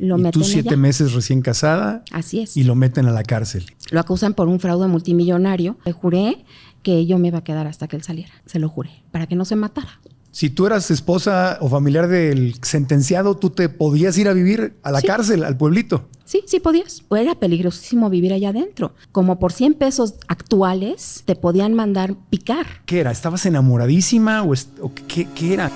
Lo Y meten tú 7 allá. meses recién casada. Así es. Y lo meten a la cárcel. Lo acusan por un fraude multimillonario. Le juré que yo me iba a quedar hasta que él saliera. Se lo juré, para que no se matara. Si tú eras esposa o familiar del sentenciado, tú te podías ir a vivir a la cárcel, al pueblito. Sí, sí podías. Era peligrosísimo vivir allá adentro. Como por 100 pesos actuales te podían mandar picar. ¿Qué era? ¿Estabas enamoradísima o qué era?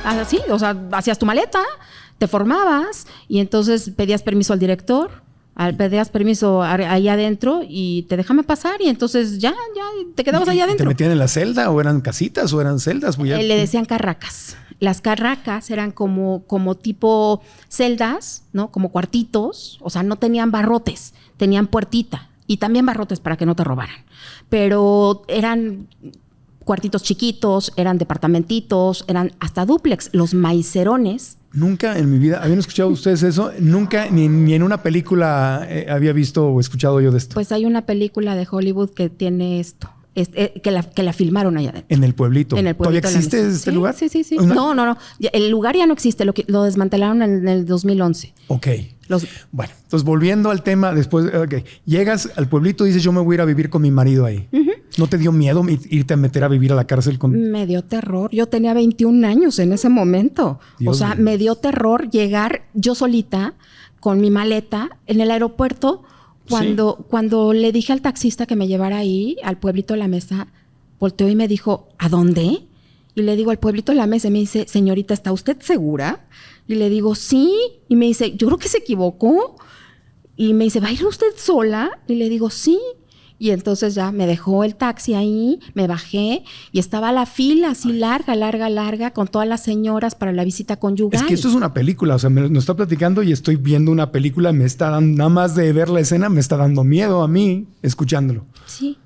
Así, o sea, hacías tu maleta, te formabas y entonces pedías permiso al director, pedías permiso ahí adentro y te déjame pasar y entonces ya te quedabas ahí adentro. ¿Te metían en la celda o eran casitas o eran celdas? Pues ya... Le decían carracas. Las carracas eran como tipo celdas, ¿no? Como cuartitos, o sea, no tenían barrotes, tenían puertita y también barrotes para que no te robaran. Pero eran cuartitos chiquitos, eran departamentitos, eran hasta dúplex. Los maicerones. Nunca en mi vida, ¿habían escuchado ustedes eso? Nunca, ni en una película había visto o escuchado yo de esto. Pues hay una película de Hollywood que tiene esto. Que la filmaron allá adentro. En el pueblito. En el pueblito. ¿Todavía existe este lugar? Sí. No. El lugar ya no existe. Lo desmantelaron en el 2011. Ok. Bueno, entonces volviendo al tema, después, llegas al pueblito y dices, yo me voy a ir a vivir con mi marido ahí. Uh-huh. ¿No te dio miedo irte a meter a vivir a la cárcel con...? Me dio terror. Yo tenía 21 años en ese momento. Dios Dios. Me dio terror llegar yo solita con mi maleta en el aeropuerto. Cuando le dije al taxista que me llevara ahí, al pueblito de la Mesa, volteó y me dijo, ¿a dónde? Y le digo, al pueblito de la Mesa. Y me dice, señorita, ¿está usted segura? Y le digo, sí. Y me dice, yo creo que se equivocó. Y me dice, ¿va a ir usted sola? Y le digo, sí. Y entonces ya me dejó el taxi ahí, me bajé y estaba la fila así larga, con todas las señoras para la visita conyugal. Es que esto es una película, o sea, nos está platicando y estoy viendo una película, me está dando, nada más de ver la escena, me está dando miedo a mí escuchándolo. Sí.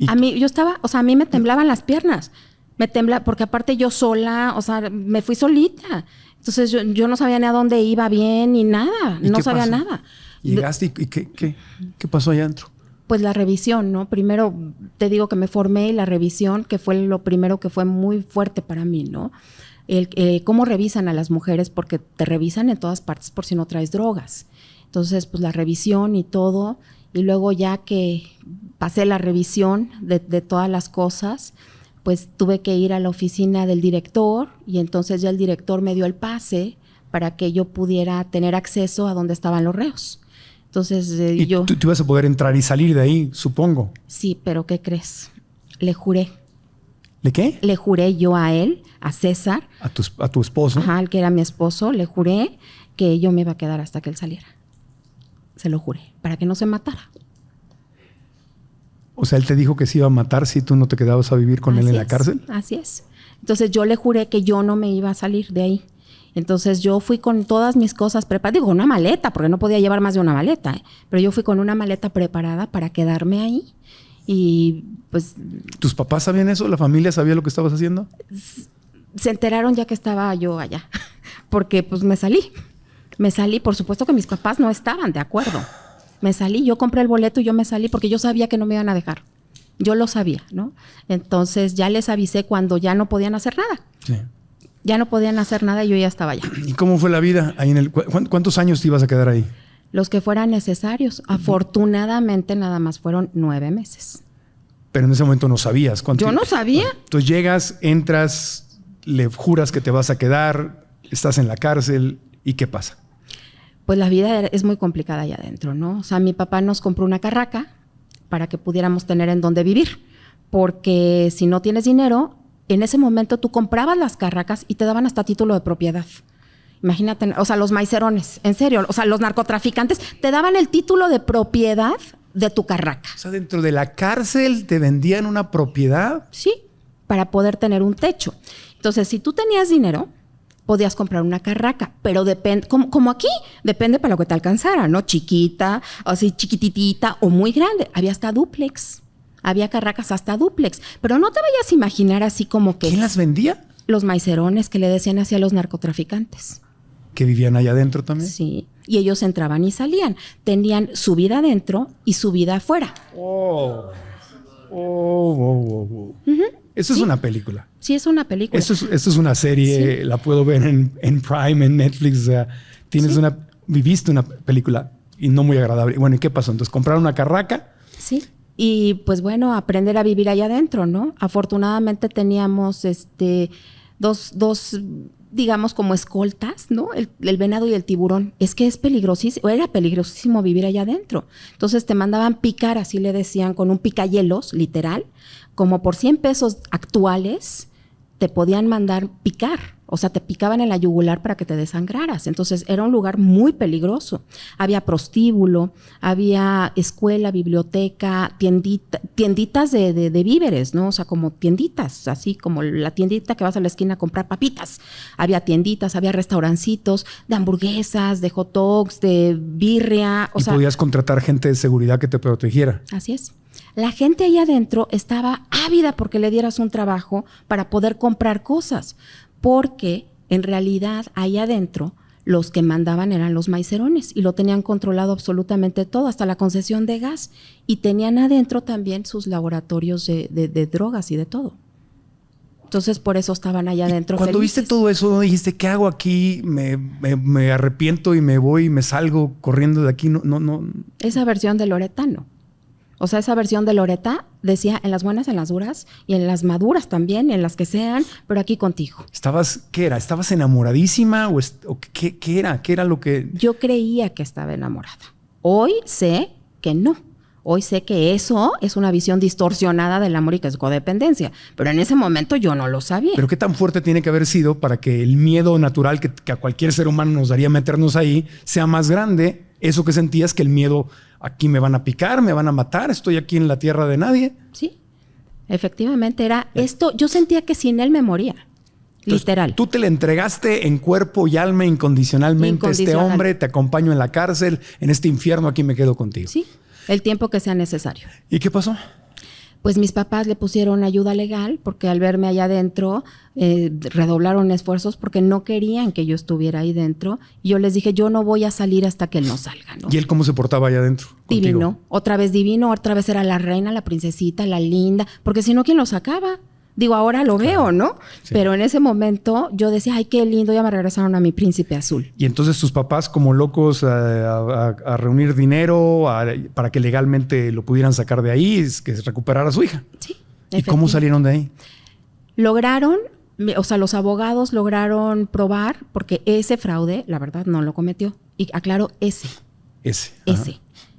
A mí me temblaban las piernas, porque aparte yo sola, o sea, me fui solita. Entonces yo no sabía ni a dónde iba bien ni nada, no sabía nada. ¿Llegaste y qué pasó allá adentro? Pues la revisión, ¿no? Primero te digo que me formé y la revisión, que fue lo primero que fue muy fuerte para mí, ¿no? Cómo revisan a las mujeres, porque te revisan en todas partes por si no traes drogas. Entonces, pues la revisión y todo, y luego ya que pasé la revisión de todas las cosas, pues tuve que ir a la oficina del director y entonces ya el director me dio el pase para que yo pudiera tener acceso a donde estaban los reos. Entonces ¿Y tú ibas a poder entrar y salir de ahí, supongo? Sí, pero ¿qué crees? Le juré. ¿Le qué? Le juré yo a él, a César. ¿A tu esposo? Ajá, al que era mi esposo. Le juré que yo me iba a quedar hasta que él saliera. Se lo juré, para que no se matara. O sea, él te dijo que se iba a matar si tú no te quedabas a vivir con él en la cárcel. Así es. Entonces yo le juré que yo no me iba a salir de ahí. Entonces yo fui con todas mis cosas preparadas, digo, una maleta, porque no podía llevar más de una maleta, pero yo fui con una maleta preparada para quedarme ahí y pues... ¿Tus papás sabían eso? ¿La familia sabía lo que estabas haciendo? Se enteraron ya que estaba yo allá, porque pues me salí, por supuesto que mis papás no estaban de acuerdo, me salí, yo compré el boleto y yo me salí porque yo sabía que no me iban a dejar, yo lo sabía, ¿no? Entonces ya les avisé cuando ya no podían hacer nada. Sí. Ya no podían hacer nada y yo ya estaba allá. ¿Y cómo fue la vida ahí ¿Cuántos años te ibas a quedar ahí? Los que fueran necesarios. Afortunadamente nada más fueron 9 meses. Pero en ese momento no sabías. Yo no sabía. Entonces llegas, entras, le juras que te vas a quedar, estás en la cárcel ¿y qué pasa? Pues la vida es muy complicada allá adentro, ¿no? O sea, mi papá nos compró una carraca para que pudiéramos tener en dónde vivir. Porque si no tienes dinero... En ese momento tú comprabas las carracas y te daban hasta título de propiedad. Imagínate, o sea, los maicerones, en serio, o sea, los narcotraficantes te daban el título de propiedad de tu carraca. O sea, dentro de la cárcel te vendían una propiedad. Sí, para poder tener un techo. Entonces, si tú tenías dinero, podías comprar una carraca, pero depende, como aquí, depende para lo que te alcanzara, ¿no? Chiquita, así chiquititita o muy grande. Había hasta dúplex. Había carracas hasta dúplex, pero no te vayas a imaginar así como que... ¿Quién las vendía? Los maicerones que le decían hacia los narcotraficantes. ¿Que vivían allá adentro también? Sí, y ellos entraban y salían. Tenían su vida adentro y su vida afuera. Oh. Eso es una película. Sí, es una película. Esto es una serie, sí. La puedo ver en Prime, en Netflix. O sea, viviste una película y no muy agradable. Bueno, ¿y qué pasó? Entonces, ¿compraron una carraca? Sí. Y pues bueno, aprender a vivir allá adentro, ¿no? Afortunadamente teníamos dos, digamos, como escoltas, ¿no? El venado y el tiburón. Es que es peligrosísimo, era peligrosísimo vivir allá adentro. Entonces te mandaban picar, así le decían, con un picayelos, literal, como por 100 pesos actuales te podían mandar picar. O sea, te picaban en la yugular para que te desangraras. Entonces, era un lugar muy peligroso. Había prostíbulo, había escuela, biblioteca, tienditas de víveres, ¿no? O sea, como tienditas, así como la tiendita que vas a la esquina a comprar papitas. Había tienditas, había restaurancitos de hamburguesas, de hot dogs, de birria. Y podías contratar gente de seguridad que te protegiera. Así es. La gente ahí adentro estaba ávida porque le dieras un trabajo para poder comprar cosas. Porque en realidad ahí adentro los que mandaban eran los maicerones y lo tenían controlado absolutamente todo, hasta la concesión de gas. Y tenían adentro también sus laboratorios de drogas y de todo. Entonces, por eso estaban allá adentro. Cuando felices. viste todo eso, dijiste, ¿qué hago aquí? Me arrepiento y me voy y me salgo corriendo de aquí. No. Esa versión de Loreta no. O sea, esa versión de Loreta decía en las buenas, en las duras y en las maduras también, en las que sean, pero aquí contigo. ¿Qué era? ¿Estabas enamoradísima o qué era? ¿Qué era lo que...? Yo creía que estaba enamorada. Hoy sé que no. Hoy sé que eso es una visión distorsionada del amor y que es codependencia. Pero en ese momento yo no lo sabía. Pero qué tan fuerte tiene que haber sido para que el miedo natural que a cualquier ser humano nos daría meternos ahí sea más grande. Eso que sentías, que el miedo, aquí me van a picar, me van a matar, estoy aquí en la tierra de nadie. Sí, efectivamente era esto. Yo sentía que sin él me moría. Entonces, literal. Tú te le entregaste en cuerpo y alma incondicionalmente a este hombre, te acompaño en la cárcel, en este infierno, aquí me quedo contigo. Sí, el tiempo que sea necesario. ¿Y qué pasó? Pues mis papás le pusieron ayuda legal porque al verme allá adentro redoblaron esfuerzos porque no querían que yo estuviera ahí dentro. Y yo les dije, yo no voy a salir hasta que él no salga, ¿no? ¿Y él cómo se portaba allá adentro? Divino. Otra vez divino, otra vez era la reina, la princesita, la linda. Porque si no, ¿quién lo sacaba? Digo, ahora lo veo, ¿no? Sí. Pero en ese momento yo decía, ay, qué lindo, ya me regresaron a mi príncipe azul. Y entonces tus papás como locos a reunir dinero para que legalmente lo pudieran sacar de ahí, que recuperara a su hija. Sí. ¿Y cómo salieron de ahí? Lograron, o sea, los abogados lograron probar, porque ese fraude, la verdad, no lo cometió. Y aclaro, ese.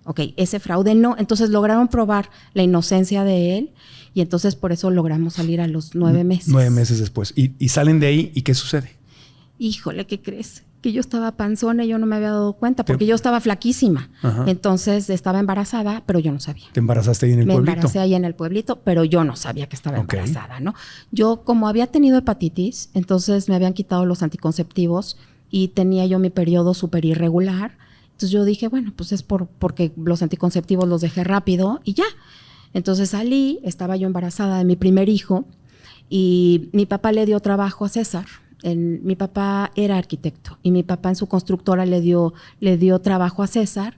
Ok, ese fraude no. Entonces lograron probar la inocencia de él. Y entonces por eso logramos salir a los 9 meses. 9 meses después. Y salen de ahí, ¿y qué sucede? Híjole, ¿qué crees? Que yo estaba panzona y yo no me había dado cuenta, porque yo estaba flaquísima. Ajá. Entonces estaba embarazada, pero yo no sabía. ¿Te embarazaste ahí en el pueblito? Me embaracé ahí en el pueblito, pero yo no sabía que estaba embarazada, ¿no? Yo, como había tenido hepatitis, entonces me habían quitado los anticonceptivos y tenía yo mi periodo súper irregular. Entonces yo dije, bueno, pues es porque los anticonceptivos los dejé rápido y ya. Entonces salí, estaba yo embarazada de mi primer hijo y mi papá le dio trabajo a César. Mi papá era arquitecto y mi papá en su constructora le dio trabajo a César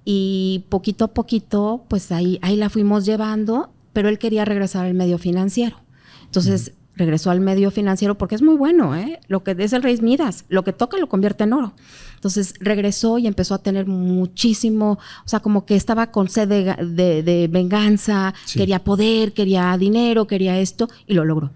y poquito a poquito pues ahí la fuimos llevando, pero él quería regresar al medio financiero. Entonces regresó al medio financiero porque es muy bueno, lo que es el rey Midas, lo que toca lo convierte en oro. Entonces regresó y empezó a tener muchísimo, o sea, como que estaba con sed de venganza, sí. Quería poder, quería dinero, quería esto y lo logró.